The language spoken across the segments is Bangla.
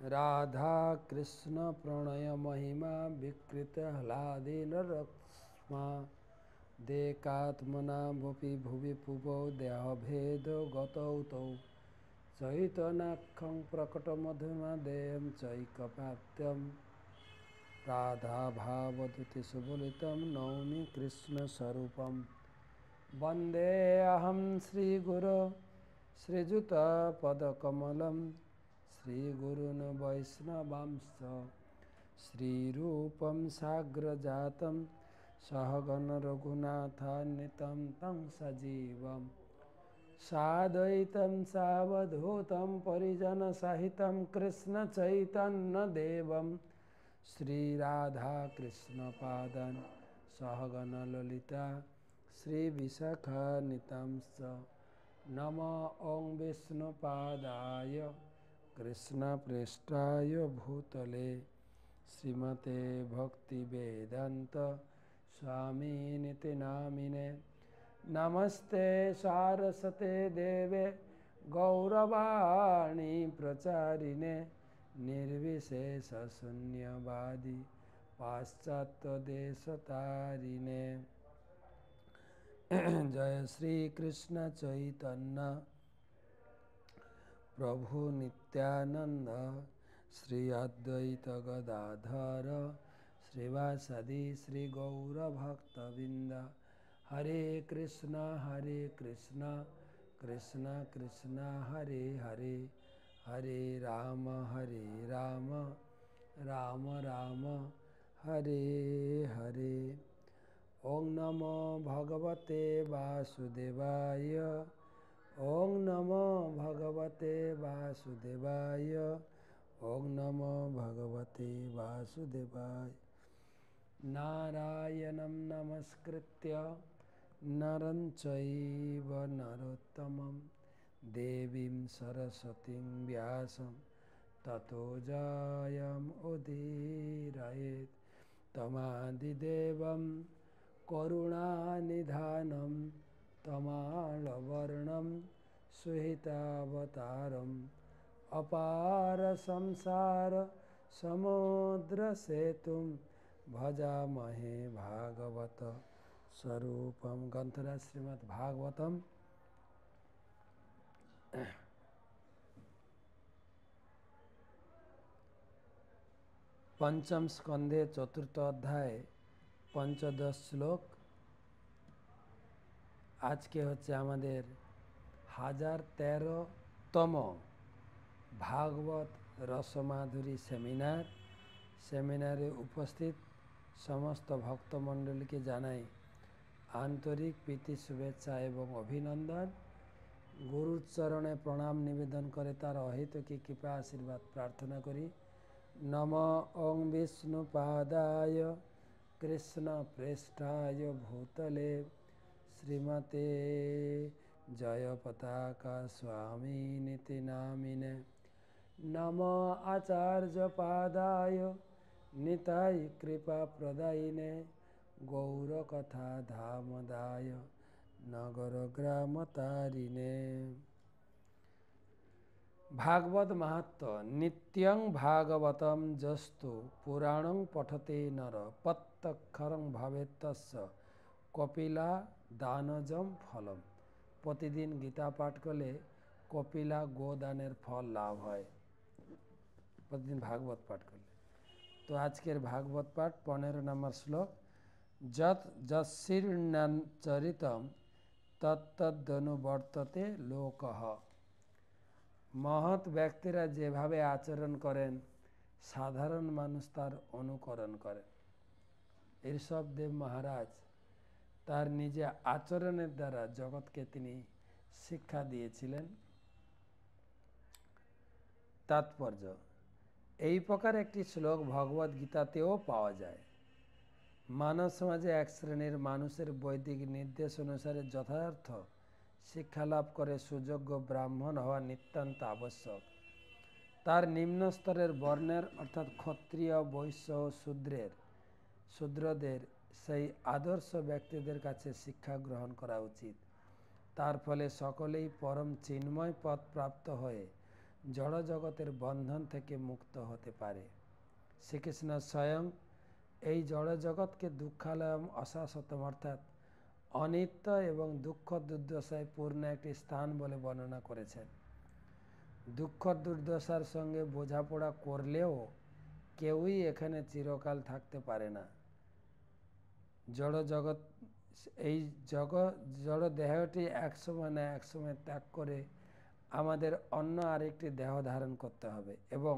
राधा कृष्ण प्रणय महिमा विकृत ह्लादेन रक्ष्मा देकात्मना भुवि भुवि पुवौ देहभेद गतौ तौ चैतन्याख्यं प्रकटमधुना देयं चैकपात्यं राधा भावदूति सुबलितं नौमि कृष्णस्वरूपं वन्देऽहं श्रीगुरो श्रीयुतपदकमलं श्रीगुरून् वैष्णवांश्च श्रीरूपं साग्रजातं सहगण रघुनाथान्वितं तं सजीवं साद्वैतं सावधूतं परिजनसहितं कृष्णचैतन्यदेवं श्रीराधाकृष्णपादान् सहगण ललिता श्रीविशाखान्वितांश्च नमो ॐ विष्णुपादाय कृष्णप्रेष्ठाय भूतले श्रीमते भक्तिवेदान्त स्वामिनिति नामिने नमस्ते सारस्वते देवे गौरवाणी प्रचारिणे निर्विशेषशून्यवादी पाश्चात्यदेशतारिणे जय श्री कृष्ण चैतन्य प्रभु नित्यानंद श्री अद्वैत गदाधर श्रीवासदि श्री गौर भक्तबिंद हरे कृष्ण कृष्ण कृष्ण हरे हरे हरे राम राम राम हरे हरे। ओं नमो भगवते वासुदेवाय ओं नमो भगवते वासुदेवाय ओं नमो भगवते वासुदेवाय। नारायणं नमस्कृत्य नरं चैव नरोत्तमं देवीं सरस्वतीं व्यासं ततो जयमुदीरयेत् तमादिदेवं करुणानिधानं तमालवर्णं सुहितावतारम् अपार संसार समुद्रसेतुं भजामहे भागवत स्वरूपं। ग्रंथराज श्रीमद् भागवतम पंचम स्कंधे चतुर्थ अध्याय पंचदश श्लोक। आज के होच्छे आमादेर 1013तम भागवत रसमाधुरी सेमिनारे उपस्थित समस्त भक्तमंडल के जानाई आंतरिक प्रीति शुभेच्छा एवं अभिनंदन। गुरुर चरणे प्रणाम निवेदन करे तार अहेतुकी कृपा आशीर्वाद प्रार्थना करी। नमो ओं विष्णुपादाय कृष्ण प्रेष्ठाय भूतले श्रीमते जय पताका स्वामिनिति नामिने नमो आचार्य पादाय निताय कृपा प्रदायिने गौरकथा धामदाय नगर ग्राम तारिणे। भागवत महत्व नित्यं भागवतम जस्तु पुराणं पठते नर प्रत्यक्षरं भवेत् तस्य कपिला दानजम फलम। प्रतिदिन गीता पाठ करले कपिला गोदानेर फल लाभ है। प्रतिदिन भागवत पाठ करले। तो आज के भागवत पाठ 15 नंबर श्लोक। जत जत्शीर्णचरितम तत्तदनुवर्तते लोकः। महत व्यक्तिरा जेभावे आचरण करें साधारण मानुष तार अनुकरण करें। ऋषभदेव महाराज तार निजे आचरणेर द्वारा जगत के तिनी शिक्षा दिएছিলেন। तात्पर्य এই प्रकार একটি শ্লোক भगवत गीतातेও पाওয়া যায়। मानव समाजे एक श्रेणीर मानुषेर वैदिक निर्देश अनुसारे यथार्थ शिक्षा लाभ करे सुयोग्य ब्राह्मण हवा नितान्त आवश्यक। तार निम्न स्तरेर वर्णेर अर्थात क्षत्रिय वैश्य शूद्रदेर सेई आदर्श व्यक्तिदेर काछे शिक्षा ग्रहण करा उचित। तार फले सकलेई परम चिन्मय पद प्राप्त हये জড় জগতের বন্ধন থেকে মুক্ত হতে পারে। শ্রীকৃষ্ণ স্বয়ং এই জড় জগৎকে দুঃখালয়ম অশাশ্বতম অর্থাৎ অনিত্য এবং দুঃখ দুর্দশায় পূর্ণ একটি স্থান বলে বর্ণনা করেছেন। দুঃখ দুর্দশার সঙ্গে বোঝাপড়া করলেও কেউই এখানে চিরকাল থাকতে পারে না। জড় জগৎ এই জড় দেহটি একসময় না একসময় ত্যাগ করে আমাদের অন্য আরেকটি দেহ ধারণ করতে হবে এবং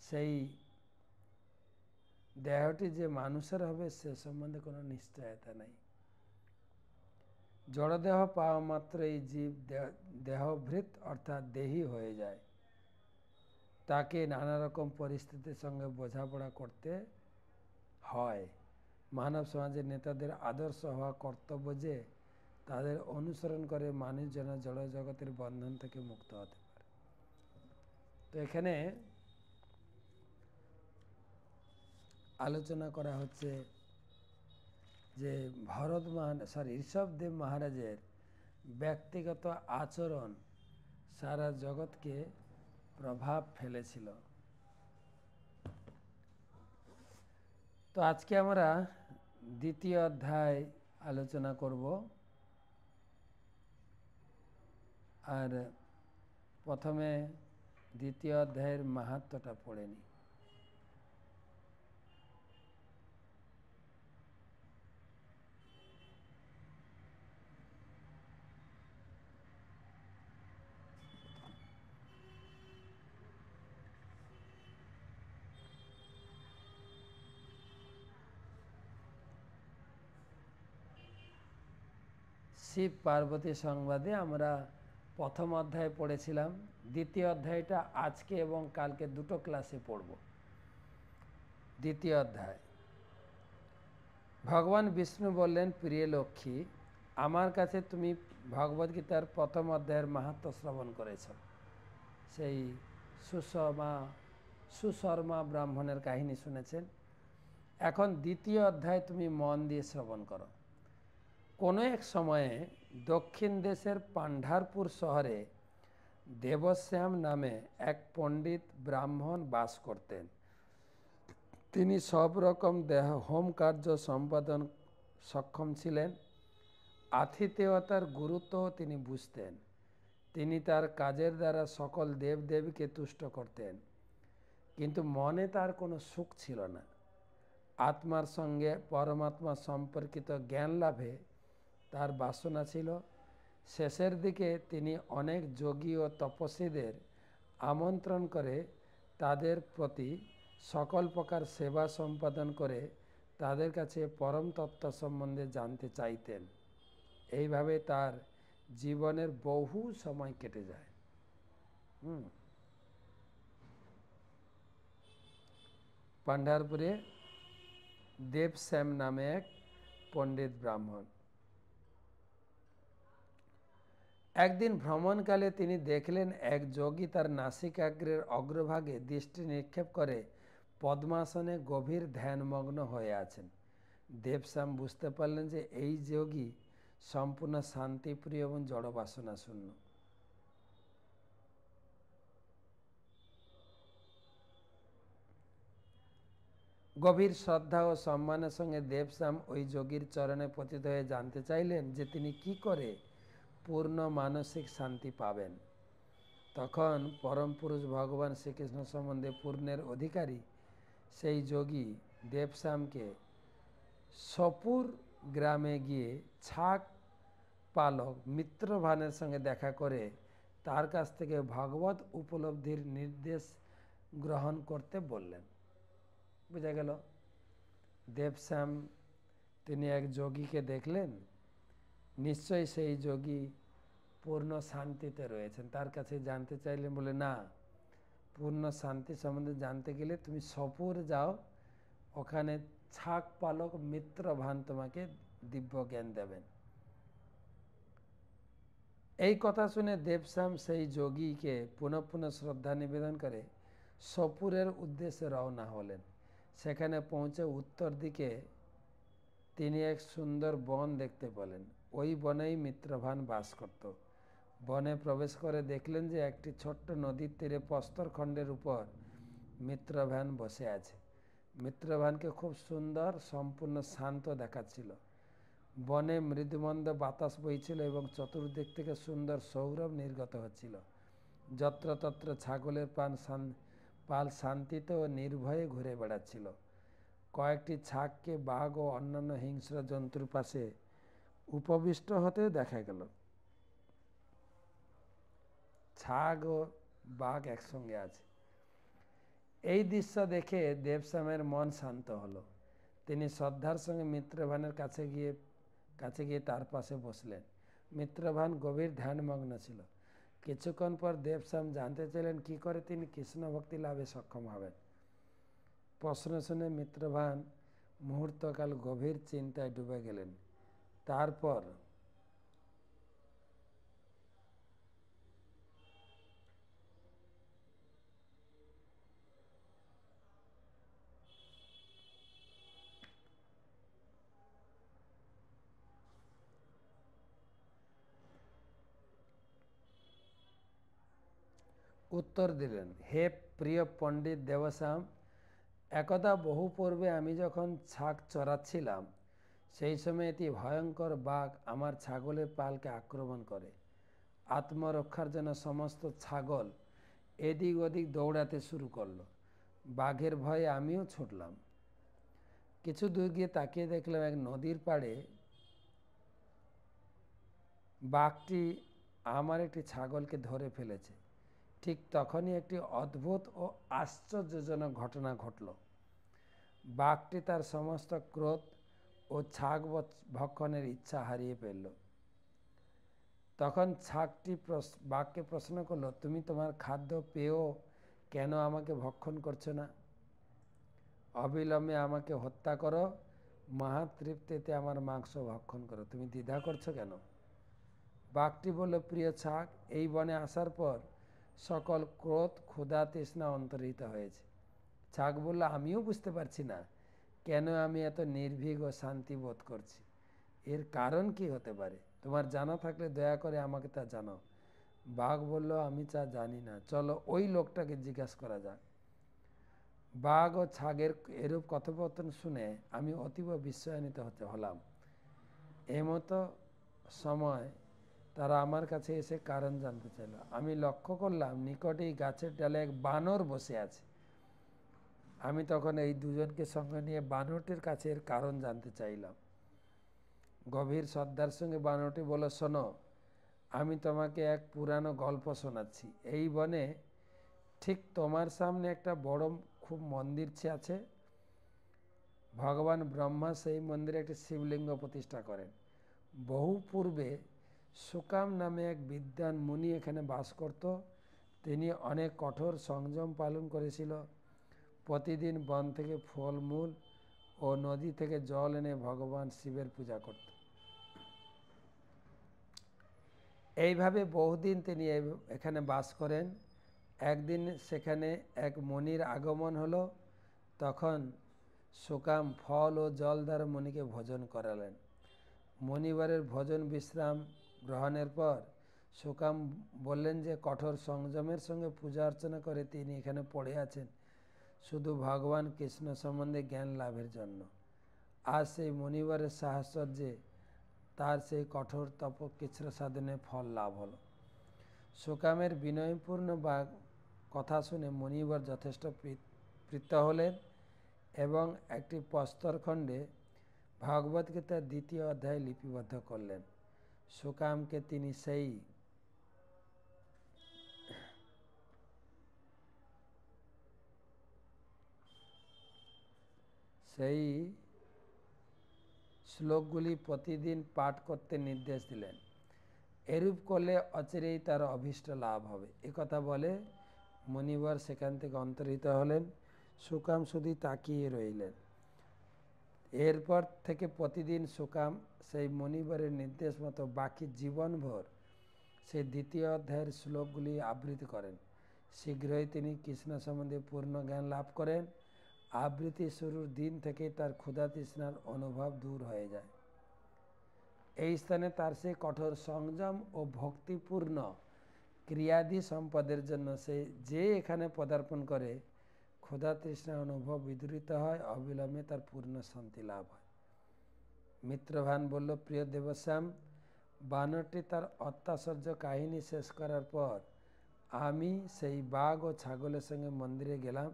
সেই দেহটি যে মানুষের হবে সে সম্বন্ধে কোনো নিশ্চয়তা নাই। জড়দেহ পাওয়া মাত্র এই জীব দেহভৃত অর্থাৎ দেহী হয়ে যায়। তাকে নানা রকম পরিস্থিতির সঙ্গে বোঝাপড়া করতে হয়। মানব সমাজের নেতাদের আদর্শ হওয়া কর্তব্য যে তাদের অনুসরণ করে মানুষ যেন জড় জগতের বন্ধন থেকে মুক্ত হতে পারে। তো এখানে আলোচনা করা হচ্ছে যে ঋষভদেব মহারাজের ব্যক্তিগত আচরণ সারা জগৎকে প্রভাব ফেলেছিল। তো আজকে আমরা দ্বিতীয় অধ্যায় আলোচনা করব। আর প্রথমে দ্বিতীয় অধ্যায়ের মাহাত্ম্যটা পড়ে নিই। শিব পার্বতী সংবাদে আমরা প্রথম অধ্যায় পড়েছিলাম। দ্বিতীয় অধ্যায়টা আজকে এবং কালকে দুটো ক্লাসে পড়ব। দ্বিতীয় অধ্যায়, ভগবান বিষ্ণু বললেন, প্রিয় লক্ষ্মী, আমার কাছে তুমি ভগবদ্গীতার প্রথম অধ্যায়ের মাহাত্ম্য শ্রবণ করেছ। সেই সুশর্মা ব্রাহ্মণের কাহিনী শুনেছেন। এখন দ্বিতীয় অধ্যায় তুমি মন দিয়ে শ্রবণ করো। কোনো এক সময়ে দক্ষিণ দেশের পান্ডারপুর শহরে দেবশ্যাম নামে এক পণ্ডিত ব্রাহ্মণ বাস করতেন। তিনি সব রকম হোম কার্য সম্পাদন সক্ষম ছিলেন। আতিথেয়তার গুরুত্ব তিনি বুঝতেন। তিনি তার কাজের দ্বারা সকল দেবদেবীকে তুষ্ট করতেন, কিন্তু মনে তার কোনো সুখ ছিল না। আত্মার সঙ্গে পরমাত্মা সম্পর্কিত জ্ঞান লাভে তার বাসনা ছিল। শেষের দিকে তিনি অনেক যোগী ও তপস্বীদের আমন্ত্রণ করে তাদের প্রতি সকল প্রকার সেবা সম্পাদন করে তাদের কাছে পরম তত্ত্ব সম্বন্ধে জানতে চাইতেন। এইভাবে তার জীবনের বহু সময় কেটে যায়। পান্ডারপুরে দেবশ্যাম নামে এক পণ্ডিত ব্রাহ্মণ। একদিন ভ্রমণকালে তিনি দেখলেন এক যোগী তার নাসিকাগ্রের অগ্রভাগে দৃষ্টি নিক্ষেপ করে পদ্মাসনে গভীর ধ্যানমগ্ন হয়ে আছেন। দেবশ্যাম বুঝতে পারলেন যে এই যোগী সম্পূর্ণ শান্তিপ্রিয় এবং জড়বাসনা শূন্য। গভীর শ্রদ্ধা ও সম্মানের সঙ্গে দেবশ্যাম ওই যোগীর চরণে পতিত হয়ে জানতে চাইলেন যে তিনি কি করে পূর্ণ মানসিক শান্তি পাবেন। তখন পরম পুরুষ ভগবান শ্রীকৃষ্ণ সম্বন্ধে পূর্ণের অধিকারী সেই যোগী দেবশ্যামকে সপুর গ্রামে গিয়ে ছাগ পালক মিত্রভানের সঙ্গে দেখা করে তার কাছ থেকে ভগবত উপলব্ধির নির্দেশ গ্রহণ করতে বললেন। বোঝা গেল, দেবশ্যাম তিনি এক যোগীকে দেখলেন, নিশ্চয়ই সেই যোগী পূর্ণ শান্তিতে রয়েছেন। তার কাছে জানতে চাইলেন, বলে না, পূর্ণ শান্তি সম্বন্ধে জানতে গেলে তুমি সপুর যাও, ওখানে ছাগ পালক মিত্রভান তোমাকে দিব্য জ্ঞান দেবেন। এই কথা শুনে দেবশ্যাম সেই যোগীকে পুনঃ পুনঃ শ্রদ্ধা নিবেদন করে সপুরের উদ্দেশ্যে রওনা হলেন। সেখানে পৌঁছে উত্তর দিকে তিনি এক সুন্দর বন দেখতে পেলেন। ওই বনেই মিত্রভান বাস করত। বনে প্রবেশ করে দেখলেন যে একটি ছোট্ট নদীর তীরে প্রস্তরখণ্ডের উপর মিত্রভান বসে আছে। মিত্রভানকে খুব সুন্দর, সম্পূর্ণ শান্ত দেখাচ্ছিল। বনে মৃদুমন্দ বাতাস বইছিল এবং চতুর্দিক থেকে সুন্দর সৌরভ নির্গত হচ্ছিল। যত্রতত্র ছাগলের পাল শান্তিতে ও নির্ভয়ে ঘুরে বেড়াচ্ছিল। কয়েকটি ছাগকে বাঘ ও অন্যান্য হিংস্র জন্তুর পাশে উপবিষ্ট হতেও দেখা গেল। ছাগ ও বাঘ একসঙ্গে আছে। এই দৃশ্য দেখে দেবশ্যামের মন শান্ত হলো। তিনি শ্রদ্ধার সঙ্গে মিত্রভানের কাছে গিয়ে তার পাশে বসলেন। মিত্রভান গভীর ধ্যানমগ্ন ছিল। কিছুক্ষণ পর দেবশ্যাম জানতে চাইলেন কি করে তিনি কৃষ্ণ ভক্তি লাভে সক্ষম হবেন। প্রশ্ন শুনে মিত্রভান মুহূর্তকাল গভীর চিন্তায় ডুবে গেলেন। তারপর উত্তর দিলেন, হে প্রিয় পণ্ডিত দেবশ্যাম, একদা বহু পূর্বে আমি যখন ছাগ চড়াচ্ছিলাম, সেই সময় একটি ভয়ঙ্কর বাঘ আমার ছাগলের পালকে আক্রমণ করে। আত্মরক্ষার জন্য সমস্ত ছাগল এদিক ওদিক দৌড়াতে শুরু করলো। বাঘের ভয়ে আমিও ছুটলাম। কিছু দূর গিয়ে তাকিয়ে দেখলাম এক নদীর পাড়ে বাঘটি আমার একটি ছাগলকে ধরে ফেলেছে। ঠিক তখনই একটি অদ্ভুত ও আশ্চর্যজনক ঘটনা ঘটল। বাঘটি তার সমস্ত ক্রোধ ও ছাগ ভক্ষণের ইচ্ছা হারিয়ে ফেলল। তখন ছাগটি বাঘকে প্রশ্ন করলো, তুমি তোমার খাদ্য পেয়েও কেন আমাকে ভক্ষণ করছো না? অবিলম্বে আমাকে হত্যা করো, মহাতৃপ্তিতে আমার মাংস ভক্ষণ করো, তুমি দ্বিধা করছো কেন? বাঘটি বলল, প্রিয় ছাগ, এই বনে আসার পর সকল ক্রোধ, ক্ষুধা, তৃষ্ণা অন্তর্হিত হয়েছে। ছাগ বলল, আমিও বুঝতে পারছি না কেন আমি এত নির্ভীক ও শান্তি বোধ করছি। এর কারণ কি হতে পারে? তোমার জানা থাকলে দয়া করে আমাকে তা জানাও। বাঘ বলল, আমি তা জানি না, চলো ওই লোকটাকে জিজ্ঞাসা করা যাক। বাঘ ও ছাগের এরূপ কথোপকথন শুনে আমি অতীব বিস্ময়ান্বিত হলাম। এমতো সময় তারা আমার কাছে এসে কারণ জানতে চাইল। আমি লক্ষ্য করলাম নিকটেই গাছের ডালে এক বানর বসে আছে। আমি তখন এই দুজনকে সঙ্গে নিয়ে বানরটির কাছে এর কারণ জানতে চাইলাম। গভীর শ্রদ্ধার সঙ্গে বানরটি বলল, শোনো, আমি তোমাকে এক পুরানো গল্প শোনাচ্ছি। এই বনে ঠিক তোমার সামনে একটা বড় খুব মন্দির আছে। ভগবান ব্রহ্মা সেই মন্দিরে একটি শিবলিঙ্গ প্রতিষ্ঠা করেন। বহু পূর্বে সুকাম নামে এক বিদ্বান মুনি এখানে বাস করত। তিনি অনেক কঠোর সংযম পালন করেছিল। প্রতিদিন বন থেকে ফলমূল ও নদী থেকে জল এনে ভগবান শিবের পূজা করত। এইভাবে বহুদিন তিনি এখানে বাস করেন। একদিন সেখানে এক মুনির আগমন হলো। তখন সুকাম ফল ও জল দ্বারা মুনিকে ভোজন করালেন। মুনিবারের ভোজন বিশ্রাম গ্রহণের পর সুকাম বললেন যে কঠোর সংযমের সঙ্গে পূজা অর্চনা করে তিনি এখানে পড়ে আছেন শুধু ভগবান কৃষ্ণ সম্বন্ধে জ্ঞান লাভের জন্য। আজ সেই মুনিবারের সাহচর্যে তার সেই কঠোর তপকৃচ্ছ্র সাধনে ফল লাভ হলো। সুকামের বিনয়পূর্ণ কথা শুনে মুনিবার যথেষ্ট প্রীত হলেন এবং একটি প্রস্তরখণ্ডে ভগবদ্গীতার 2য় অধ্যায় লিপিবদ্ধ করলেন। সুকামকে তিনি সেই শ্লোকগুলি প্রতিদিন পাঠ করতে নির্দেশ দিলেন। এরূপ করলে অচিরেই তার অভীষ্ট লাভ হবে। একথা বলে মুনিবার সেখান থেকে অন্তর্হিত হলেন। সুকাম শুধু তাকিয়ে রইলেন। এরপর থেকে প্রতিদিন সুকাম সেই মুনিবারের নির্দেশ মতো বাকি জীবনভর সেই 2য় অধ্যায়ের শ্লোকগুলি আবৃত্তি করেন। শীঘ্রই তিনি কৃষ্ণ সম্বন্ধে পূর্ণ জ্ঞান লাভ করেন। আবৃত্তি শুরুর দিন থেকেই তার ক্ষুধা তৃষ্ণার অনুভব দূর হয়ে যায়। এই স্থানে তার সেই কঠোর সংযম ও ভক্তিপূর্ণ ক্রিয়াদি সম্পদের জন্য সে যে এখানে পদার্পণ করে ক্ষুধা তৃষ্ণা অনুভব বিদূরিত হয়, অবিলম্বে তার পূর্ণ শান্তি লাভ হয়। মিত্রভান বলল, প্রিয় দেবশ্যাম, বানরটি তার অত্যাশ্চর্য কাহিনী শেষ করার পর আমি সেই বাঘ ও ছাগলের সঙ্গে মন্দিরে গেলাম।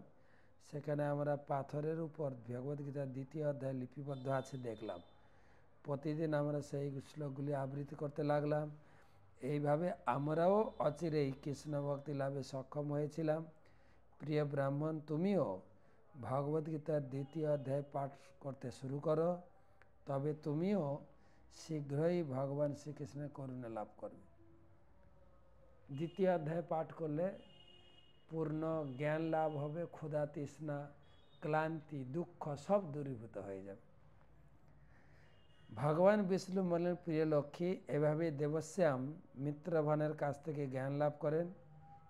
সেখানে আমরা পাথরের উপর ভগবদ্গীতার 2য় অধ্যায় লিপিবদ্ধ আছে দেখলাম। প্রতিদিন আমরা সেই শ্লোকগুলি আবৃত্তি করতে লাগলাম। এইভাবে আমরাও অচিরেই কৃষ্ণ ভক্তি লাভে সক্ষম হয়েছিলাম। প্রিয় ব্রাহ্মণ, তুমিও ভগবদ্গীতার 2য় অধ্যায় পাঠ করতে শুরু করো, তবে তুমিও শীঘ্রই ভগবান শ্রীকৃষ্ণের করুণা লাভ করবে। 2য় অধ্যায় পাঠ করলে পূর্ণ জ্ঞান লাভ হবে, ক্ষুধা তৃষ্ণা ক্লান্তি দুঃখ সব দূরীভূত হয়ে যাবে। ভগবান বিষ্ণু বললেন, প্রিয় লক্ষ্মী, এভাবে দেবশ্যাম মিত্রভানের কাছ থেকে জ্ঞান লাভ করেন।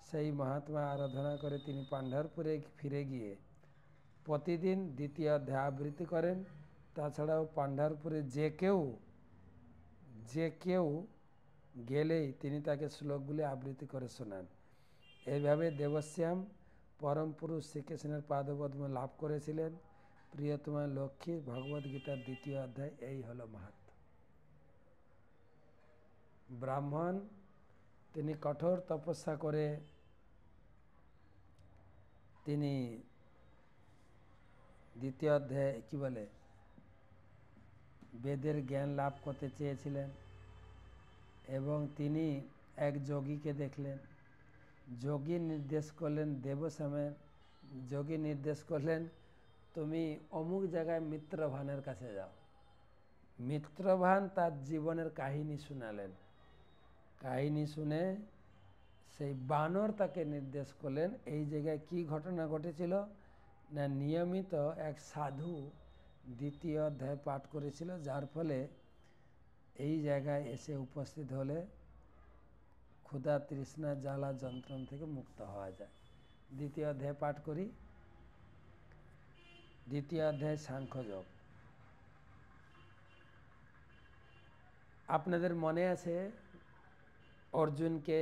সেই মহাত্মা আরাধনা করে তিনি পাণ্ডারপুরে ফিরে গিয়ে প্রতিদিন 2য় অধ্যায় আবৃত্তি করেন। তাছাড়াও পাণ্ডারপুরে যে কেউ গেলেই তিনি তাকে শ্লোকগুলি আবৃত্তি করে শোনান। এইভাবে দেবশ্যাম পরম পুরুষ শ্রীকৃষ্ণের পাদপদ্ম লাভ করেছিলেন। প্রিয়তমা লক্ষ্মী, ভগবদ্গীতার 2য় অধ্যায় এই হলো মাহাত্ম্য। ব্রাহ্মণ তিনি কঠোর তপস্যা করে তিনি 2য় অধ্যায় কি বলে বেদের জ্ঞান লাভ করতে চেয়েছিলেন এবং তিনি এক যোগীকে দেখলেন। যোগী নির্দেশ করলেন, দেবশ্যামের যোগী নির্দেশ করলেন, তুমি অমুক জায়গায় মিত্রভানের কাছে যাও। মিত্রভান তার জীবনের কাহিনী শোনালেন। কাহিনী শুনে সেই বানর তাকে নির্দেশ করলেন এই জায়গায় কি ঘটনা ঘটেছিল না, নিয়মিত এক সাধু 2য় অধ্যায় পাঠ করেছিল, যার ফলে এই জায়গায় এসে উপস্থিত হলে ক্ষুধা তৃষ্ণা জ্বালা যন্ত্রণা থেকে মুক্ত হওয়া যায়। 2য় অধ্যায় পাঠ করি। 2য় অধ্যায় সাংখ্যযোগ। আপনাদের মনে আছে অর্জুনকে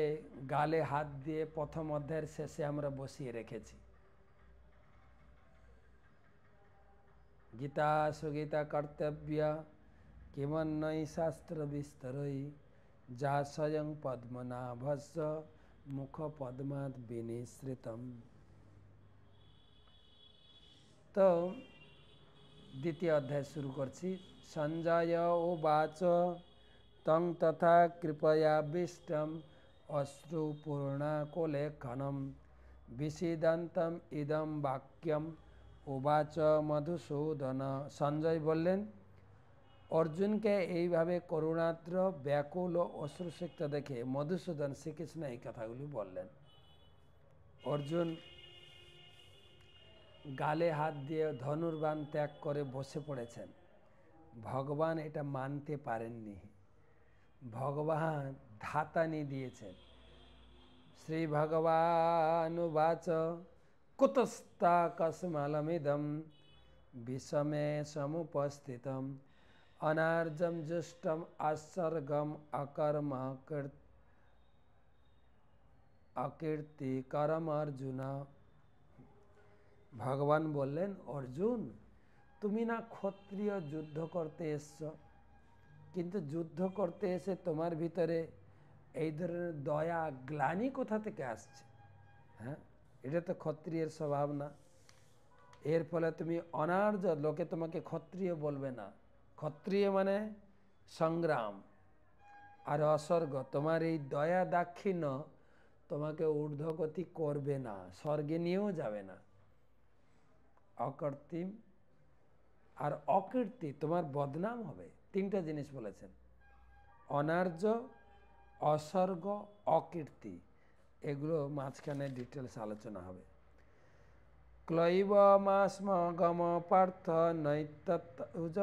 গালে হাত দিয়ে প্রথম অধ্যায়ের শেষে আমরা বসিয়ে রেখেছি। গীতা সুগীতা কর্তব্য কিমন্নৈ শাস্ত্র বিস্তরৈ যা স্বয়ং পদ্মনাভস্য মুখ পদ্মাৎ বিনিসৃতম। তো 2য় অধ্যায় শুরু করছি। সঞ্জয় উবাচ তং তথা কৃপয়াবিষ্টম অশ্রুপূর্ণাকুলেখনম বিষিদন্তম ইদম বাক্যম উবাচ মধুসূদন। সঞ্জয় বললেন, অর্জুনকে এইভাবে করুণাদ্র ব্যাকুল ও অশ্রুসিক্ত দেখে মধুসূদন শ্রীকৃষ্ণ এই কথাগুলি বললেন। অর্জুন গালে হাত দিয়ে ধনুর্বাণ ত্যাগ করে বসে পড়েছেন। ভগবান এটা মানতে পারেননি। ভগবান ধাতানি দিয়েছেন। শ্রী ভগবানুবাচ কুতস্তাকস্মালমিদম বিষমে সমুপস্থিতম অনার্যম জুষ্টম আসর্গম অকর্ম অকীর্তিকরম অর্জুন। ভগবান বললেন, অর্জুন, তুমি না ক্ষত্রিয় যুদ্ধ করতে এসছো, কিন্তু যুদ্ধ করতে এসে তোমার ভিতরে এই ধরনের দয়া গ্লানি কোথা থেকে আসছে? হ্যাঁ, এটা তো ক্ষত্রিয়ের স্বভাব না। এর ফলে তুমি অনার্য, লোকে তোমাকে ক্ষত্রিয় বলবে না। ক্ষত্রিয় মানে সংগ্রাম আর অস্বর্গ। তোমার এই দয়া দাক্ষিণ্য তোমাকে ঊর্ধ্বগতি করবে না, স্বর্গে নিয়েও যাবে না। অকর্তিম আর অকীর্তি, তোমার বদনাম হবে। 3টা জিনিস বলেছেন, অনার্য, অস্বর্গ, অকীর্তি। এগুলো মাঝখানে ডিটেলস আলোচনা হবে। ক্লৈবমাস্মগম পার্থ নৈতৎ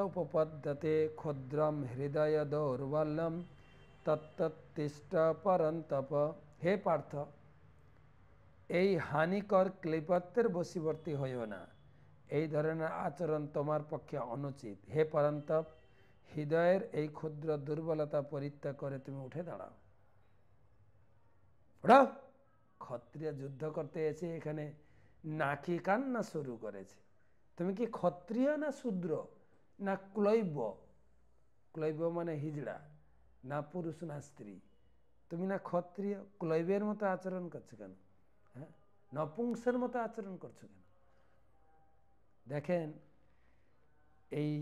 উপপদ্যতে ক্ষুদ্রম হৃদয় দৌর্বল্যম তত্তিষ্ঠ পরন্তপ। হে পার্থ, এই হানিকর ক্লিপত্যের বশীবর্তী হইও না। এই ধরনের আচরণ তোমার পক্ষে অনুচিত। হে পরন্তপ, হৃদয়ের এই ক্ষুদ্র দুর্বলতা পরিত্যাগ করে তুমি উঠে দাঁড়াও। ওরা ক্ষত্রিয় যুদ্ধ করতে এসে এখানে নাকি কান্না শুরু করেছে। তুমি কি ক্ষত্রিয় না শূদ্র না ক্লৈব? ক্লৈব মানে হিজড়া, না পুরুষ না স্ত্রী। তুমি না ক্ষত্রিয়, ক্লৈবের মতো আচরণ করছো কেন? হ্যাঁ, নপুংসের মতো আচরণ করছো কেন? দেখেন, এই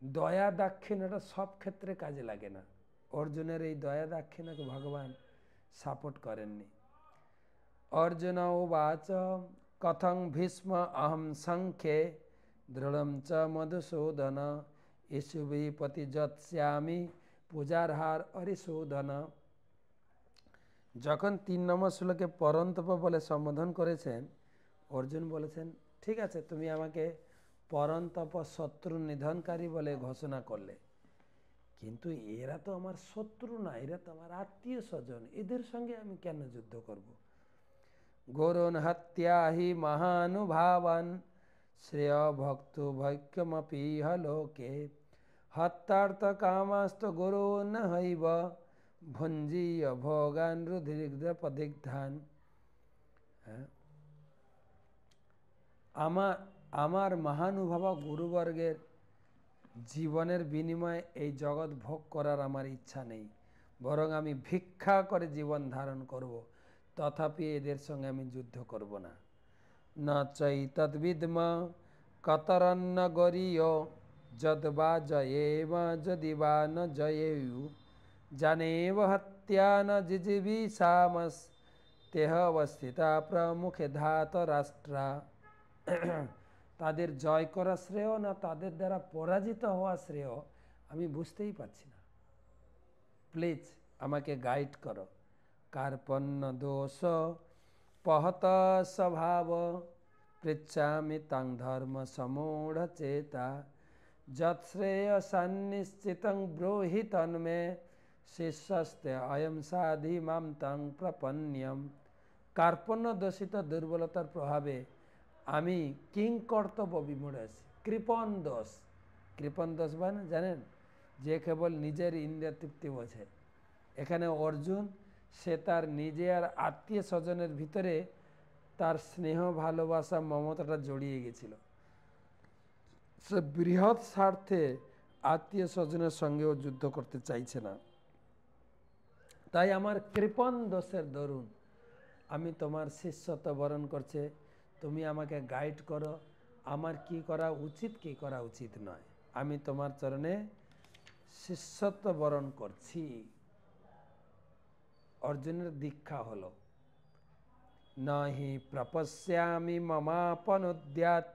দয়া দাক্ষিণ্যটা সব ক্ষেত্রে কাজে লাগে না। অর্জুনের এই দয়া দাক্ষিণ্যকে ভগবান সাপোর্ট করেননি। অর্জুন উবাচ কথং ভীষ্ম অহম সংখ্যে দৃঢ়ম চ মধুসূদন ইসুবিপতি যৎস্যামি পূজারহার অরিশোধন। যখন 3 নম্বর শ্লোকে পরন্তপ বলে সম্বোধন করেছেন, অর্জুন বলেছেন ঠিক আছে, তুমি আমাকে পরন্তপ শত্রু নিধনকারী বলে ঘোষণা করলে, কিন্তু এরা তো আমার শত্রু না, এরা তো আমার আত্মীয় স্বজন, এদের সঙ্গে আমি কেন যুদ্ধ করব? গুরুন হত্যা হি মহানুভাবান শ্রেয় ভক্ত ভৈক্যমপিহ লোকে হত্যার্থ কামাস্ত গুরু ন হৈব ভঞ্জীয় ভোগান রুধির্পদিগ্ধান। আমার মহানুভাব গুরুবর্গের জীবনের বিনিময়ে এই জগৎ ভোগ করার আমার ইচ্ছা নেই, বরং আমি ভিক্ষা করে জীবন ধারণ করব, তথাপি এদের সঙ্গে আমি যুদ্ধ করব না। না চৈতদ্বিদ্ম কতরন্ন গরীয় যদ্বা জয়েবা যদি বা ন জয়েয়ু জানেব হত্যা ন জিজিবিষামস তেহ অবস্থিতা প্রমুখে ধাত রাষ্ট্রা। তাদের জয় করা শ্রেয় না তাদের দ্বারা পরাজিত হওয়া শ্রেয়, আমি বুঝতেই পারছি না। প্লিজ আমাকে গাইড করো। কার্পণ্য দোষ পহত স্বভাব পৃচ্ছামি তাং ধর্ম সমূঢ় চেতা যৎশ্রেয় সন্নিশ্চিতং ব্রোহি তন্মে শিষ্যস্তে অয়ম সাধি মাম তং প্রপন্যম। কার্পণ্য দোষিত দুর্বলতার প্রভাবে আমি কিং কর্তব্য বিমূঢ় আছি। কৃপণ দোষ, কৃপণ দোষ মানে জানেন, যে কেবল নিজের ইন্দ্রিয় তৃপ্তি বোঝে। এখানে অর্জুন সে তার নিজের আত্মীয় স্বজনের ভিতরে তার স্নেহ ভালোবাসা মমতাটা জড়িয়ে গেছিল। সে বৃহৎ স্বার্থে আত্মীয় স্বজনের সঙ্গেও যুদ্ধ করতে চাইছে না। তাই আমার কৃপণ দোষের দরুন আমি তোমার শিষ্যত্ব বরণ করছে, তুমি আমাকে গাইড করো, আমার কি করা উচিত কি করা উচিত নয়। আমি তোমার চরণে শিষ্যত্ব বরণ করছি। অর্জুনের দীক্ষা হলো নহি প্রপশ্যামি মমাপনুদ্যাত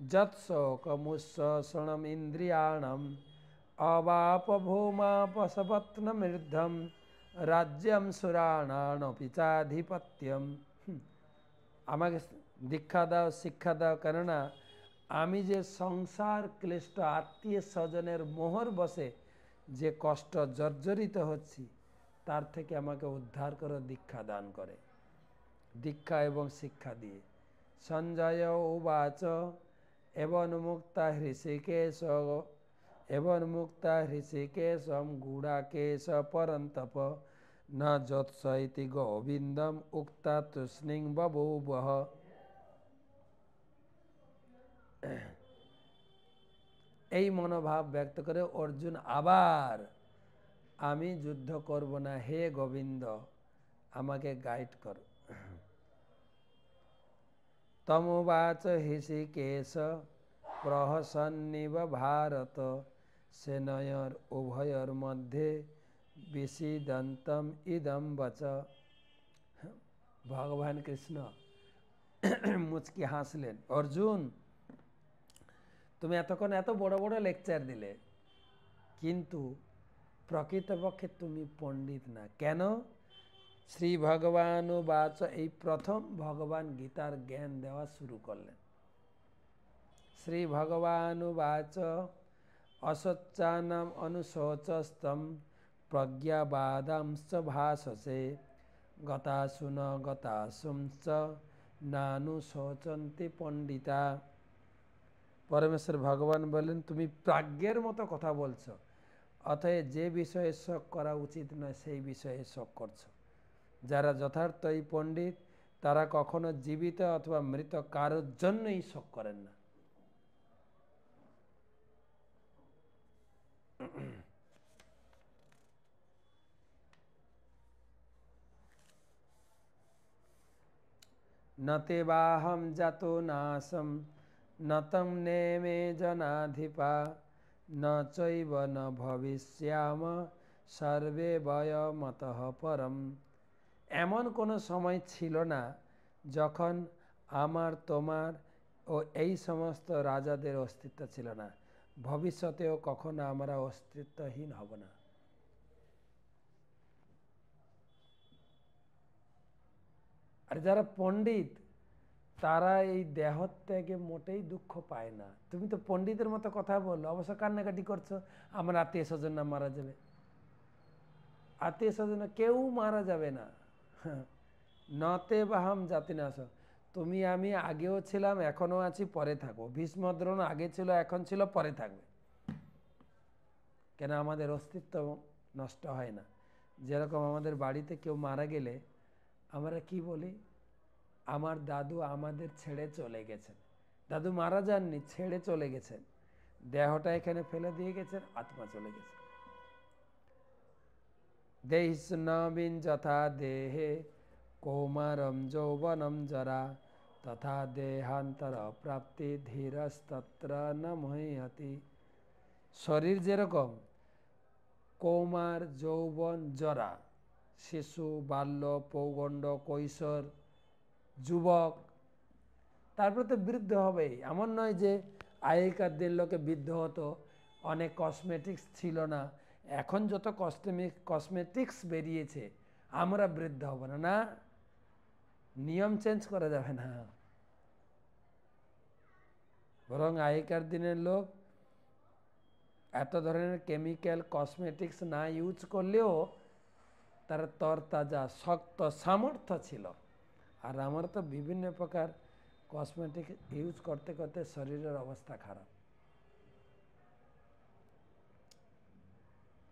যৎশোকমুচ্ছ্বসনম ইন্দ্রিয়াণম অবাপ ভূমাপসপত্নমৃদ্ধম রাজ্যম সুরাণানপি চাধিপত্যম। আমাকে দীক্ষা দাও, শিক্ষা দাও, কেননা আমি যে সংসার ক্লিষ্ট আত্মীয় স্বজনের মোহর বসে যে কষ্ট জর্জরিত হচ্ছি, তার থেকে আমাকে উদ্ধার করো দীক্ষা দান করে। দীক্ষা এবং শিক্ষা দিয়ে। সঞ্জয় উবাচ এবন্মুক্তা হৃষিকেশ হৃষিকেশম গূঢ়াকেশ পরন্তপ ন যৎস ইতি গোবিন্দম উক্তা তূষ্ণীং বভূবুঃ। এই মনোভাব ব্যক্ত করে অর্জুন আবার আমি যুদ্ধ করব না, হে গোবিন্দ আমাকে গাইড করো। তমুবাচ হৃষিকেশ প্রহসন্নিব ভারত সেনয়োর উভয়োর মধ্যে বিষিদন্তম ইদম বচ। ভগবান কৃষ্ণ মুচকি হাসলেন, অর্জুন তুমি এতক্ষণ এত বড় বড় লেকচার দিলে, কিন্তু প্রকৃতপক্ষে তুমি পণ্ডিত না। কেন? শ্রী ভগবানুবাচ, এই প্রথম ভগবান গীতার জ্ঞান দেওয়া শুরু করলেন। শ্রী ভগবানুবাচ অশোচানাম অনুশোচস্তম প্রজ্ঞাবাদাংশ্চ ভাষসে গতাসুন গতাসুংশ্চ নানুশোচন্তি পণ্ডিতা। পরমেশ্বর ভগবান বলেন তুমি প্রাজ্ঞের মতো কথা বলছো, অতএব যে বিষয়ে শোক করা উচিত নয় সেই বিষয়ে শোক করছো। যারা যথার্থই পণ্ডিত তারা কখনো জীবিত অথবা মৃত কারোর জন্যই শোক করেন না। নতে বাহম জাতো নাসম নতম নেমে জনাধিপা ন চৈব ন ভবিষ্যাম সর্বে বয়মতঃ পরম। এমন কোনো সময় ছিল না যখন আমার তোমার ও এই সমস্ত রাজাদের অস্তিত্ব ছিল না, ভবিষ্যতেও কখনো আমরা অস্তিত্বহীন হব না। আর যারা পণ্ডিত তারা এই দেহত্যাগে মোটেই দুঃখ পায় না। তুমি তো পণ্ডিতের মতো কথা বললো, অবশ্য কান্নাকাটি করছো আমার আত্মীয় স্বজন না মারা যাবে। আত্মীয় স্বজন কেউ মারা যাবে না। নতে বাহাম জাতি না। তুমি আমি আগেও ছিলাম, এখনো আছি, পরে থাকবো। ভীষ্ম দ্রোণ আগে ছিল, এখন ছিল, পরে থাকবে। কেন আমাদের অস্তিত্ব নষ্ট হয় না। যেরকম আমাদের বাড়িতে কেউ মারা গেলে আমরা কি বলি, আমার দাদু আমাদের ছেড়ে চলে গেছেন। দাদু মারা যাননি, ছেড়ে চলে গেছেন, দেহটা এখানে ফেলে দিয়ে গেছেন, আত্মা চলে গেছে। দেহিষ্ণবিন যথা দেহে কৌমারম যৌবনম জরা তথা দেহান্তর প্রাপ্তি ধীরস্তত্র ন মহীয়তি। শরীর যেরকম কৌমার, যৌবন, জরা, শিশু, বাল্য, পৌগণ্ড, কৈশোর, যুবক, তারপরে তো বৃদ্ধ হবেই। এমন নয় যে আগেকার দিন লোকে বৃদ্ধ হতো, অনেক কসমেটিক্স ছিল না, এখন যত কসমেটিক্স বেরিয়েছে আমরা বৃদ্ধ হব না। না, নিয়ম চেঞ্জ করা যাবে না। বরং আগেকার দিনের লোক এত ধরনের কেমিক্যাল কসমেটিক্স না ইউজ করলেও তারা তরতাজা শক্ত সামর্থ্য ছিল। আর আমার তো বিভিন্ন প্রকার কসমেটিক ইউজ করতে করতে শরীরের অবস্থা খারাপ।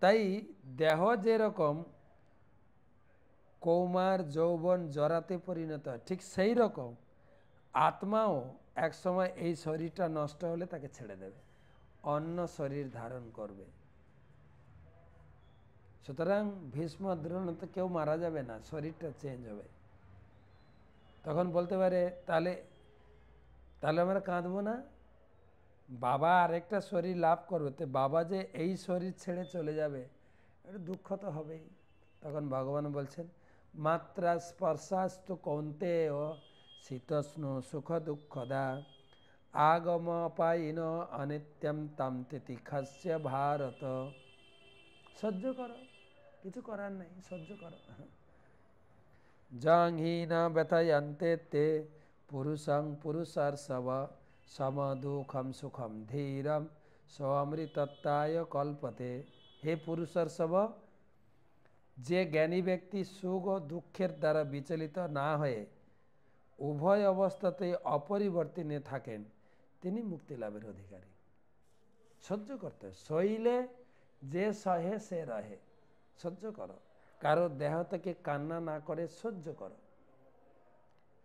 তাই দেহ যেরকম কৌমার, যৌবন, জরাতে পরিণত হয়, ঠিক সেই রকম আত্মাও এক সময় এই শরীরটা নষ্ট হলে তাকে ছেড়ে দেবে, অন্য শরীর ধারণ করবে। সুতরাং ভীষ্ম দ্রোণে তো কেউ মারা যাবে না, শরীরটা চেঞ্জ হবে। তখন বলতে পারে তাহলে আমরা কাঁদবো না, বাবা আরেকটা শরীর লাভ করবে, তো বাবা যে এই শরীর ছেড়ে চলে যাবে, এটা দুঃখ তো হবেই। তখন ভগবান বলছেন মাত্রা স্পর্শাস্তু কৌন্তেয় শীতষ্ণ সুখ দুঃখদা আগম পাইন অনিত্যম তাম তিতিক্ষস্য ভারত। সহ্য করো, কিছু করার নেই, সহ্য করো। জংহীন ব্যথয়ন্তে তে পুরুষং পুরুষার্ষব সম দুঃখম সুখম ধীরম স্বমৃতত্বায় কল্পতে। হে পুরুষার্ষব, যে জ্ঞানী ব্যক্তি সুখ ও দুঃখের দ্বারা বিচলিত না হয়ে উভয় অবস্থাতেই অপরিবর্তিনে থাকেন তিনি মুক্তি লাভের অধিকারী। সহ্য করতে, সইলে যে সহে সে রহে। সহ্য করো, কারো দেহ থেকে কান্না না করে সহ্য করো।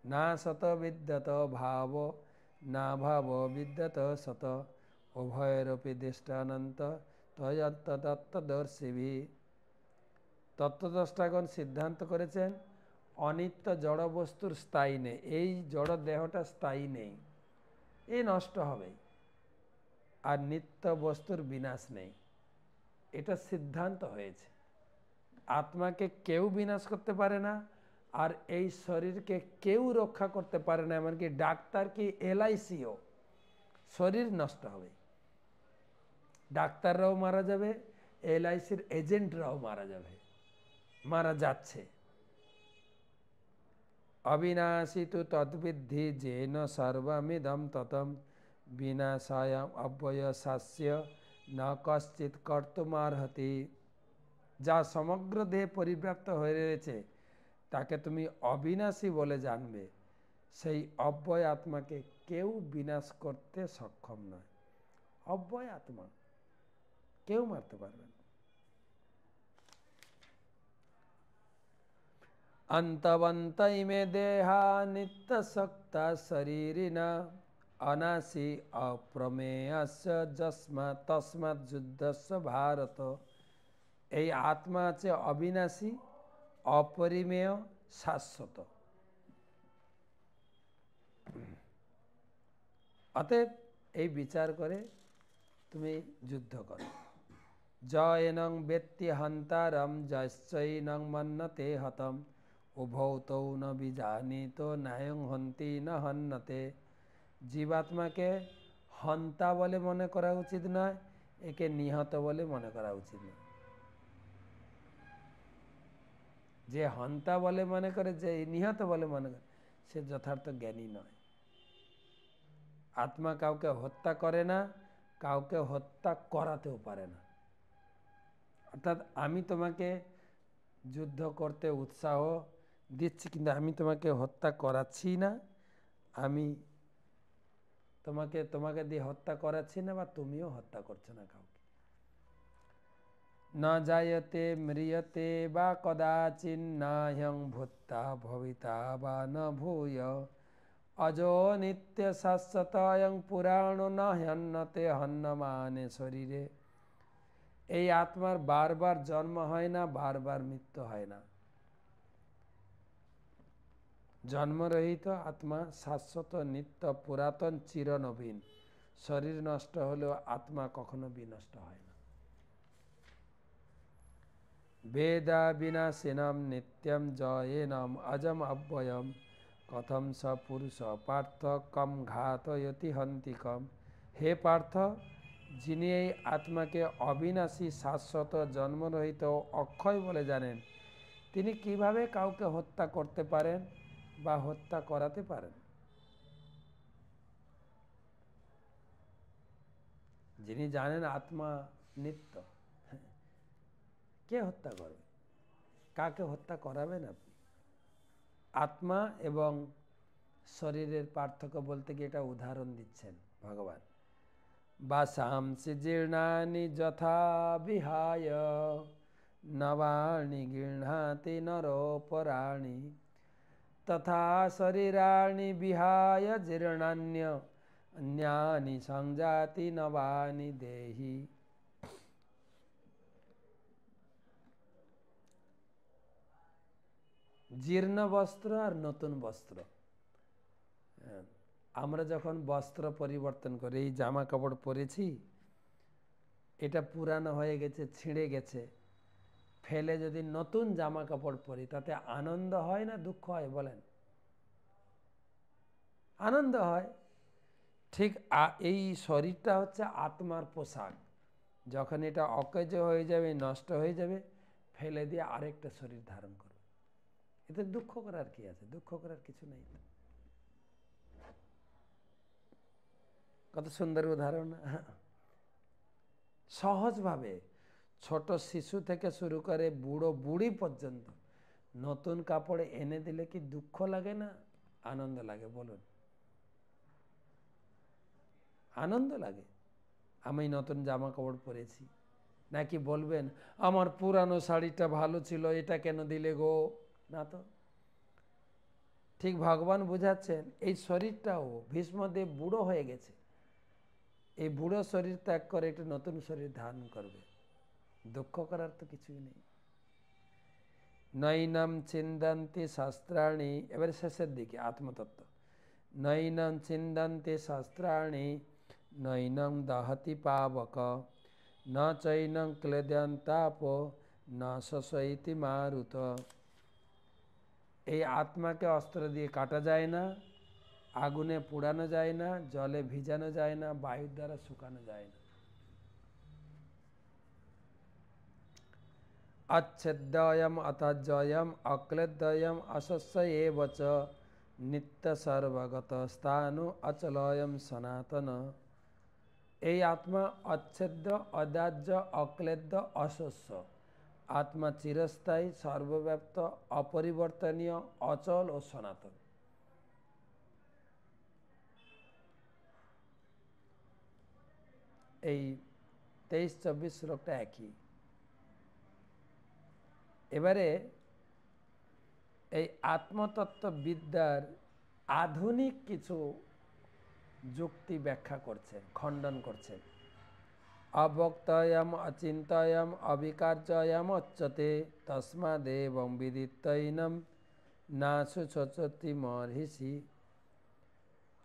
না শত বিদ্যত ভাব না ভাব বিদ্যত শত উভয়েরপি দৃষ্টানন্ত তত্ত্বদর্শিভি। তত্ত্বদ্রষ্টাগণ সিদ্ধান্ত করেছেন অনিত্য জড় বস্তুর স্থায়ী নেই, এই জড় দেহটা স্থায়ী নেই, এ নষ্ট হবে। আর নিত্য বস্তুর বিনাশ নেই, এটা সিদ্ধান্ত হয়েছে। আত্মাকে কেউ বিনাশ করতে পারে না, আর এই শরীরকে কেউ রক্ষা করতে পারে না, এমনকি ডাক্তার কি এলআইসিও। শরীর নষ্ট হবে, ডাক্তাররাও মারা যাবে, এলআইসির এজেন্টরাও মারা যাবে, মারা যাচ্ছে। অবিনাশী তু তদ্বিদ্ধি যেন সর্বমিদম ততম বিনাশায় অব্যয়স্য ন কশ্চিৎ কর্তুমার্হতি। যা সমগ্র দেহে পরিব্যাপ্ত হয়ে রয়েছে তাকে তুমি অবিনাশী বলে জানবে, সেই অব্যয় আত্মাকে কেউ বিনাশ করতে সক্ষম নয়। অব্যয় আত্মা কেউ মারতে পারবে না। অন্তবন্ত ইমে দেহা নিত্য সক্তা শরীরিণা অনাসি অপ্রমেয়স্য যস্মাৎ তস্মাৎ যুদ্ধস্য ভারত। এই আত্মা আছে অবিনাশী, অপরিমেয়, শাশ্বত। অতএব এই বিচার করে তুমি যুদ্ধ করো। জয়নং বেত্তি হন্তারম যশ্চৈনং মন্নতে হতম উভৌ তৌ ন বিজানীত ন্যায়ং হন্তি ন হন্যতে। জীবাত্মাকে হন্তা বলে মনে করা উচিত নয়, একে নিহত বলে মনে করা উচিত নয়। যে হন্তা বলে মনে করে, যে নিহত বলে মনে করে, সে যথার্থ জ্ঞানী নয়। আত্মা কাউকে হত্যা করে না, কাউকে হত্যা করাতেও পারে না। অর্থাৎ আমি তোমাকে যুদ্ধ করতে উৎসাহ দিচ্ছি, কিন্তু আমি তোমাকে হত্যা করাচ্ছি না, আমি তোমাকে দিয়ে হত্যা করাচ্ছি না, বা তুমিও হত্যা করছো না কাউকে। ন জায়তে ম্রিয়তে বা কদাচিন নাহ্যং ভূত্তা ভবিতা বা ন ভূয় অজো নিত্য শাশ্বতয়ং পুরাণ ন হন্যতে হন্যমানে শরীরে। এই আত্মার বারবার জন্ম হয় না, বারবার মৃত্যু হয় না। জন্মরহিত আত্মা শাশ্বত, নিত্য, পুরাতন, চিরনবীন। শরীর নষ্ট হলেও আত্মা কখনো বিনষ্ট হয় না। বেদা বিনাশিনম নিত্যম জয়েনম অজম অব্যয়ম কথম স পুরুষ পার্থ কম ঘাতয়তি হন্তিকম। হে পার্থ, যিনি এই আত্মাকে অবিনাশী, শাশ্বত, জন্মরহিত, অক্ষয় বলে জানেন, তিনি কিভাবে কাউকে হত্যা করতে পারেন বা হত্যা করাতে পারেন? যিনি জানেন আত্মা নিত্য, কে হত্যা করবে? কাকে হত্যা করাবেন আপনি? আত্মা এবং শরীরের পার্থক্য বলতে গিয়ে এটা উদাহরণ দিচ্ছেন ভগবান। বাসাংসি জীর্ণানি যথা বিহায় নবাণি গৃহাতি নরোপরাণি তথা শরীরাণি বিহায় জীর্ণান্য অন্যানি সংজাতি নবানি দেহি। জীর্ণ বস্ত্র আর নতুন বস্ত্র। আমরা যখন বস্ত্র পরিবর্তন করি, এই জামা কাপড় পরেছি, এটা পুরানো হয়ে গেছে, ছিঁড়ে গেছে, ফেলে যদি নতুন জামা কাপড় পরি, তাতে আনন্দ হয় না দুঃখ হয় বলেন? আনন্দ হয়। ঠিক এই শরীরটা হচ্ছে আত্মার পোশাক। যখন এটা অকেজ হয়ে যাবে, নষ্ট হয়ে যাবে, ফেলে দিয়ে আরেকটা শরীর ধারণ করবে। এতে দুঃখ করার কি আছে? দুঃখ করার কিছু নেই। কত সুন্দর উদাহরণ। সহজভাবে ছোট শিশু থেকে শুরু করে বুড়ো বুড়ি পর্যন্ত নতুন কাপড় এনে দিলে কি দুঃখ লাগে না আনন্দ লাগে? বলুন। আনন্দ লাগে। আমি নতুন জামা কাপড় পরেছি। নাকি বলবেন আমার পুরানো শাড়িটা ভালো ছিল, এটা কেন দিলে গো? না তো। ঠিক ভগবান বুঝাচ্ছেন, এই শরীরটাও ভীষ্মদেব বুড়ো হয়ে গেছে, এই বুড়ো শরীর ত্যাগ করে একটু নতুন শরীর ধারণ করবে। দুঃখ করার তো কিছুই নেই। নৈনম চিন্তান্তি শাস্ত্রাণি, এবারে শেষের দিকে আত্মতত্ত্ব। নৈনম চিন্তান্তি শাস্ত্রাণি নৈনম দহতি পাবক ন চৈনং ক্লেদন্তাপ ন শশৈতি মারুত। এই আত্মাকে অস্ত্র দিয়ে কাটা যায় না, আগুনে পোড়ানো যায় না, জলে ভিজানো যায় না, বায়ুর দ্বারা শুকানো যায় না। अच्छेद्ययम अतजयम अक्लेद्ययम अशस्य एव च नित्य सर्वगत स्थानु अचलयम सनातन। এই আত্মা অচ্ছেদ্য, অদাহ্য, অক্লেদ্য, অশস্য। আত্মা চিরস্থায়ী, সর্বব্যাপ্ত, অপরিবর্তনীয়, অচল ও সনাতন। এই 23-24 শ্লোকটা একই। এবারে এই আত্মতত্ত্ববিদ্যার আধুনিক কিছু যুক্তি ব্যাখ্যা করছেন, খণ্ডন করছেন। অবক্তয়ম অচিন্তয়ম অবিকার্যয়ম উচ্যতে তস্মাদেবং বিদিত্যৈনম নাসু চচতি মর্হিষি।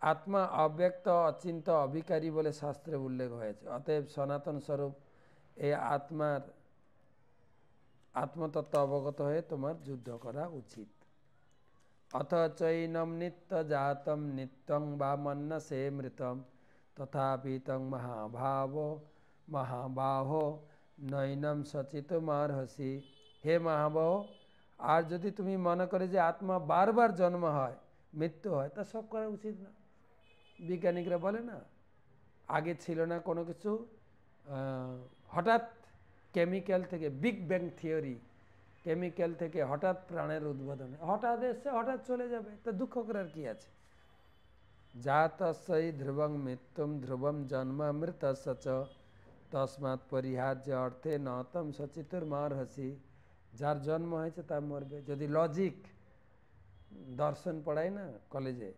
আত্মা অব্যক্ত, অচিন্ত, অবিকারী বলে শাস্ত্রে উল্লেখ হয়েছে। অতএব সনাতন স্বরূপ এই আত্মার আত্মতত্ত্ব অবগত হয়ে তোমার যুদ্ধ করা উচিত। অথ চৈনম নিত্য জাতম নিত্যং বা মন্যসে মৃতম তথাপি তং মহাবাহ নৈনম সচিতমার্হসি। হে মহাবাহ, আর যদি তুমি মনে করে যে আত্মা বারবার জন্ম হয়, মৃত্যু হয়, তা সব করা উচিত না। বিজ্ঞানিকরা বলে না, আগে ছিল না কোনো কিছু, হঠাৎ কেমিক্যাল থেকে, বিগ ব্যাং থিওরি, কেমিক্যাল থেকে হঠাৎ প্রাণের উদ্বোধন, হঠাৎ এসছে হঠাৎ চলে যাবে, তা দুঃখ করার কি আছে। জাতস্যৈ ধ্রুবং মৃত্যুম ধ্রুবম জন্ম মৃতস্য চ তস্মাৎ পরিহার্য অর্থে নতম সচিতুর্মার্হসি। যার জন্ম হয়েছে তা মরবে। যদি লজিক দর্শন পড়ায় না কলেজে,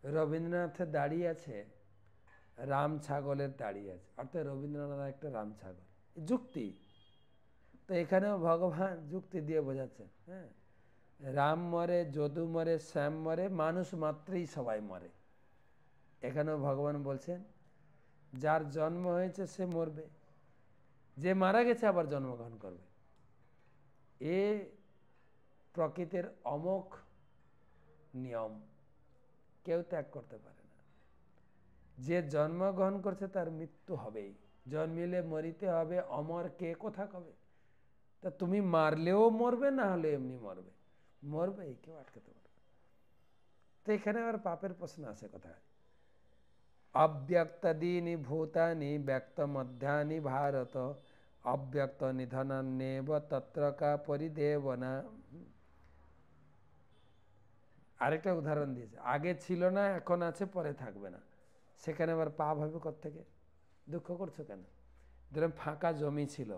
রবীন্দ্রনাথের দাড়ি আছে, রাম ছাগলের দাড়ি আছে, অর্থাৎ রবীন্দ্রনাথ একটা রাম ছাগল, যুক্তি। তো এখানেও ভগবান যুক্তি দিয়ে বোঝাচ্ছেন। হ্যাঁ, রাম মরে, যদু মরে, শ্যাম মরে, মানুষ মাত্রই সবাই মরে। এখানেও ভগবান বলছেন যার জন্ম হয়েছে সে মরবে, যে মারা গেছে আবার জন্মগ্রহণ করবে। এ প্রকৃতির অমোঘ নিয়ম, কেউ ত্যাগ করতে পারে না। যে জন্মগ্রহণ করছে তার মৃত্যু হবেই, জন্মিলে মরিতে হবে, অমর কে কথা কবে। তা তুমি মারলেও মরবে, না হলে এমনি মরবে, মরবেই, কেউ আটকাতে পারবে। তো এখানে আবার পাপের প্রশ্ন আসে কোথায়। অব্যক্তাদীনি ভূতানি ব্যক্ত মধ্যানি ভারত অব্যক্ত নিধনান্যেব তত্র কা পরিদেবনা। আরেকটা উদাহরণ দিয়েছে, আগে ছিল না, এখন আছে, পরে থাকবে না। সেখানে আবার পাপ হবে কোত্থেকে? দুঃখ করছো কেন? ধরুন ফাঁকা জমি ছিল,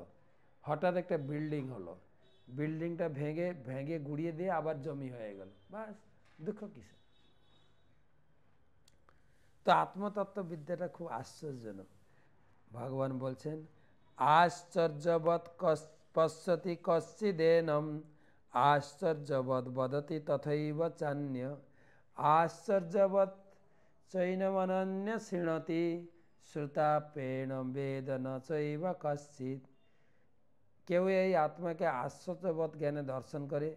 হঠাৎ একটা বিল্ডিং হলো, বিল্ডিংটা ভেঙে ভেঙে গুড়িয়ে দিয়ে আবার জমি হয়ে গেল, বাস, দুঃখ কিসে? তো আত্মতত্ত্ববিদ্যাটা খুব আশ্চর্যজনক। ভগবান বলছেন আশ্চর্যবৎ পশ্যতি কশ্চিদেনম আশ্চর্যবৎ বদতি তথৈব চান্য আশ্চর্যবৎ চৈনমনন্য শৃণতি শ্রুতাপেণ বেদ ন চৈব কশ্চিৎ। কেউ এই আত্মাকে আশ্চর্যবৎ জ্ঞানে দর্শন করে,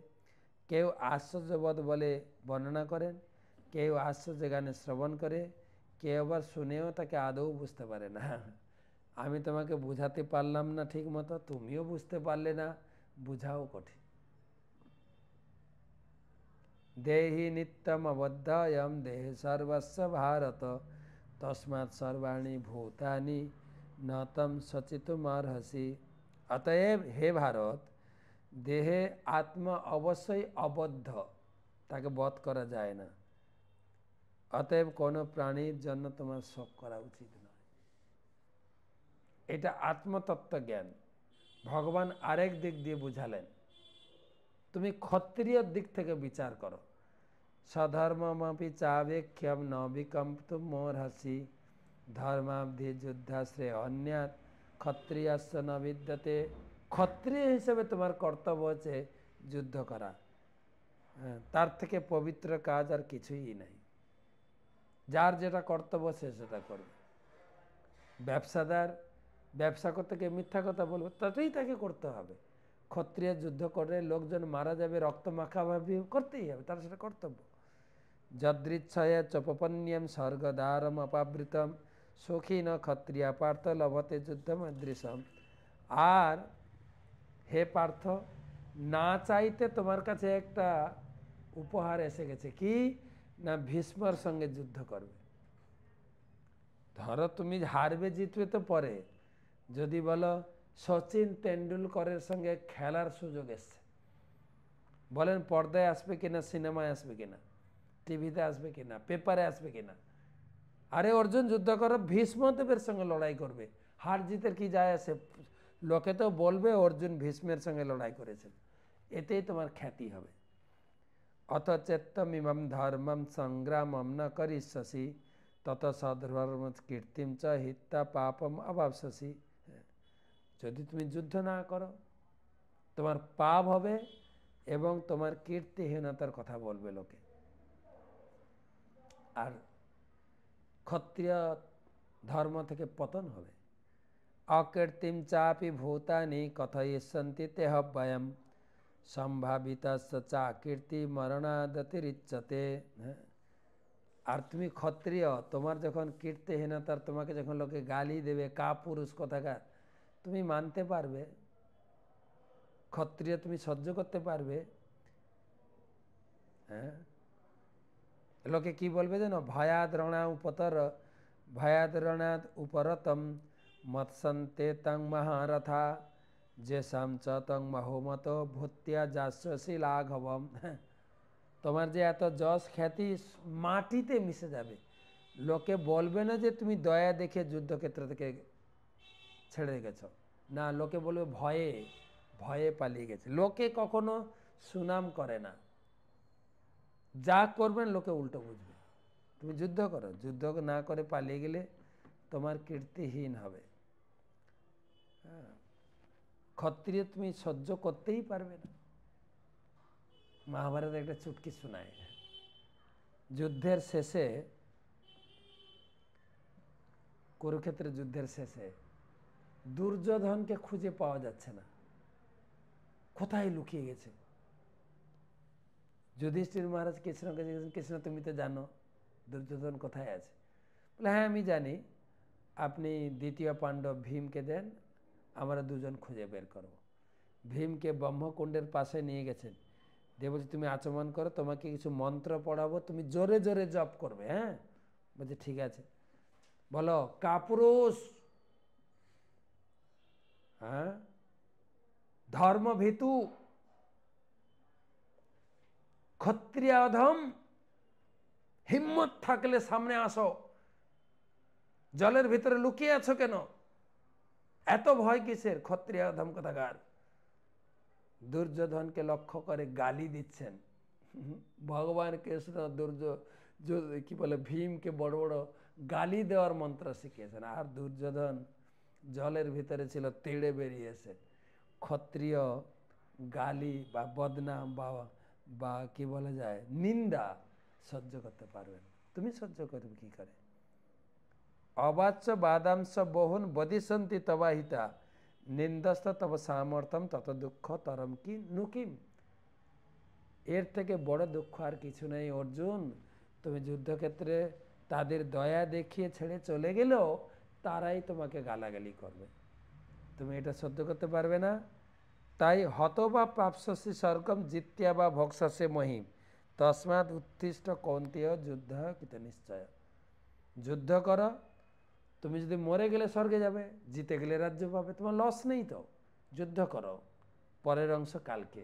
কেউ আশ্চর্যবৎ বলে বর্ণনা করেন, কেউ আশ্চর্য জ্ঞানে শ্রবণ করে, কেউ আবার শুনেও তাকে আদৌ বুঝতে পারে না। আমি তোমাকে বুঝাতে পারলাম না ঠিক মতো, তুমিও বুঝতে পারলে না, বুঝাও কঠিন। দেহি নিত্যম অবদ্ধায়ম দেহে সর্বস্ব ভারত তস্মাৎ সর্বাণি ভূতানি নতম সচিতুমার্হসি। অতএব হে ভারত, দেহে আত্মা অবশ্যই অবদ্ধ, তাকে বধ করা যায় না। অতএব কোনো প্রাণীর জন্য তোমার শোক করা উচিত নয়। এটা আত্মতত্ত্ব জ্ঞান। ভগবান আরেক দিক দিয়ে বুঝালেন, তুমি ক্ষত্রিয়র দিক থেকে বিচার করো। সধর্মমপি চাবেক্ষম ন বিকম্পতুম মোরহসি ধর্মাবধি যুদ্ধাশ্রয় অন্যাৎ ক্ষত্রিয়স্য ন বিদ্যতে। ক্ষত্রিয় হিসেবে তোমার কর্তব্য হচ্ছে যুদ্ধ করা, তার থেকে পবিত্র কাজ আর কিছুই নাই। যার যেটা কর্তব্য সে সেটা করবে। ব্যবসাদার ব্যবসা করতে গিয়ে মিথ্যা কথা বলবে, তাতেই তাকে করতে হবে। ক্ষত্রিয় যুদ্ধ করে লোকজন মারা যাবে, রক্ত মাখামাখি করতেই হবে, তার সেটা কর্তব্য। যদৃচ্ছয়া চোপপন্যম স্বর্গদ্বারম অপাবৃতম সুখী ন ক্ষত্রিয়া পার্থ লভতে যুদ্ধম অদৃশম। আর হে পার্থ, না চাইতে তোমার কাছে একটা উপহার এসে গেছে, কি না ভীষ্মর সঙ্গে যুদ্ধ করবে। ধরো তুমি হারবে জিতবে তো পরে, যদি বলো সচিন তেন্ডুলকরের সঙ্গে খেলার সুযোগ এসছে, বলেন পর্দায় আসবে কিনা, সিনেমায় আসবে কিনা, টিভিতে আসবে কিনা, পেপারে আসবে কিনা? আরে অর্জুন যুদ্ধ করো, ভীষ্মদেবের সঙ্গে লড়াই করবে, হার জিতের কি যায় আসে? লোকে তো বলবে অর্জুন ভীষ্মের সঙ্গে লড়াই করেছেন, এতেই তোমার খ্যাতি হবে। অত চেত্তমিমম ধর্মম সংগ্রামম ন করিষ্যসি তত সধর্ম কীর্তিম চ হিত্যা পাপম অবাপসি। যদি তুমি যুদ্ধ না করো তোমার পাপ হবে এবং তোমার কীর্তিহীনতার কথা বলবে লোকে। আর ক্ষত্রিয় ধর্ম থেকে পতন হবে। অকীর্তিম চাপি ভূতানি কথয়িষ্যন্তি তেহ বয়ম সম্ভাবিত চা কীর্তি মরণাদতিরিচ্যতে। হ্যাঁ, আর তুমি ক্ষত্রিয়, তোমার যখন কীর্তিহীনতার, তোমাকে যখন লোকে গালি দেবে, কা পুরুষ কথাকার, তুমি মানতে পারবে? ক্ষত্রিয় তুমি সহ্য করতে পারবে? হ্যাঁ, লোকে কি বলবে জানো? ভয়াদ রণা উপতর ভয়াদ রণাদ উপরতম মৎসন্তে তং মহারথা যে চ তং মহোমত ভূত্যা যাস্যসী লাঘবম। তোমার যে এত যশ খ্যাতি মাটিতে মিশে যাবে। লোকে বলবে না যে তুমি দয়া দেখে যুদ্ধক্ষেত্র থেকে ছেড়ে গেছ, না, লোকে বলবে ভয়ে ভয়ে পালিয়ে গেছে। লোকে কখনো সুনাম করে না, যা করবেন লোকে উল্টো বুঝবে। তুমি যুদ্ধ করো, যুদ্ধ না করে পালিয়ে গেলে তোমার কীর্তিহীন হবে। হ্যাঁ, ক্ষত্রিয় তুমি সহ্য করতেই পারবে না। মহাভারতে একটা চুটকি শোনায়, যুদ্ধের শেষে, কুরুক্ষেত্রের যুদ্ধের শেষে দুর্যোধনকে খুঁজে পাওয়া যাচ্ছে না, কোথায় লুকিয়ে গেছে। যুধিষ্ঠির মহারাজ কৃষ্ণকে জিজ্ঞেস, কৃষ্ণ তুমি তো জানো দুর্যোধন কোথায় আছে? বলে হ্যাঁ আমি জানি, আপনি দ্বিতীয় পাণ্ডব ভীমকে দেন, আমরা দুজন খুঁজে বের করব। ভীমকে ব্রহ্মকুণ্ডের পাশে নিয়ে গেছেন, দিয়ে বলছে তুমি আচমন করো, তোমাকে কিছু মন্ত্র পড়াবো, তুমি জোরে জোরে জপ করবে। হ্যাঁ, বলছে ঠিক আছে, বলো কাপুরুষ, হ্যাঁ, ধর্মভীতু, ক্ষত্রিয় অধম, হিম্মত থাকলে সামনে আসো, জলের ভিতরে লুকিয়ে আছো কেন? এত ভয় কিসের? ক্ষত্রিয় অধম কথাকার। দুর্যোধনকে লক্ষ্য করে গালি দিচ্ছেন ভগবান কৃষ্ণ। কি বলে, ভীমকে বড় বড় গালি দেওয়ার মন্ত্র শিখিয়েছেন, আর দুর্যোধন জলের ভিতরে ছিল, তেড়ে বেরিয়েছে। ক্ষত্রিয় গালি বা বদনাম বা কি বলা যায়, নিন্দা সহ্য করতে পারবেন, তুমি সহ্য করবে কি করে? অবাচ্য বাদাংশ বহুন বদিসন্তি তবাহিতা নিন্দস্ত তব সামর্থ্যম তত দুঃখ তরম কি নুকিম। এর থেকে বড় দুঃখ আর কিছু নেই অর্জুন। তুমি যুদ্ধক্ষেত্রে তাদের দয়া দেখিয়ে ছেড়ে চলে গেলেও তারাই তোমাকে গালাগালি করবে, তুমি এটা সহ্য করতে পারবে না। তাই হত বা প্রাপসি স্বর্গম জিত্যা বা ভক্ষসে মহিম তসমাৎ উত্তিষ্ঠ কৌন্তেয় যুদ্ধ কৃত নিশ্চয়। যুদ্ধ করো, তুমি যদি মরে গেলে স্বর্গে যাবে, জিতে গেলে রাজ্য পাবে, তোমার লস নেই তো। যুদ্ধ করো, পরের অংশ কালকে।